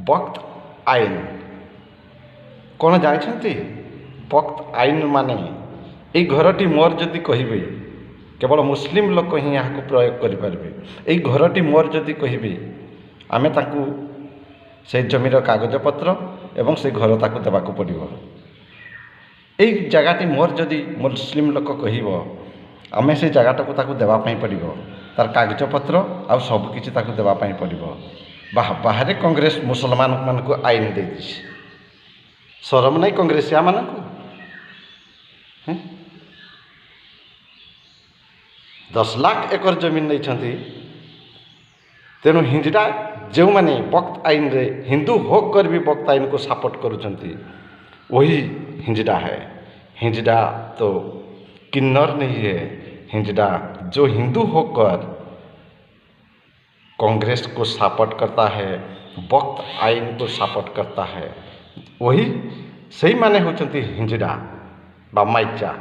वक्त आईन कौन जानते वक्त आईन माने ये घरटी मोर जदि कहे केवल मुस्लिम लोक ही यहाँ प्रयोग करेंगे। ये घरटी मोर जदि कहे आमे ताकू से जमीर कागजपत्र एवं से घर ताकू देवाक पड़ो। ये जगहटी मोर जदि मुस्लिम लोक कह आमे से जगटा को ताकू देवाई पड़ो तार कागजपत्र आ सबकि देवाई पड़ो। बाहर कांग्रेस मुसलमान मान को आईन दे शरम नहीं कांग्रेसिया मान को 10 लाख एकर जमीन नहीं तेणु हिंदीटा जो मैंने वक्त आईन रे हिंदू होकर भी वक्त आईन को सपोर्ट करुँच वही हिंदीटा है। हिंदीटा तो किन्नर नहीं है। हिंदीटा जो हिंदू होकर कांग्रेस को सपोर्ट करता है वक्त आईन को सपोर्ट करता है वही सही माने होचंती हिंदीटा बा माइचा।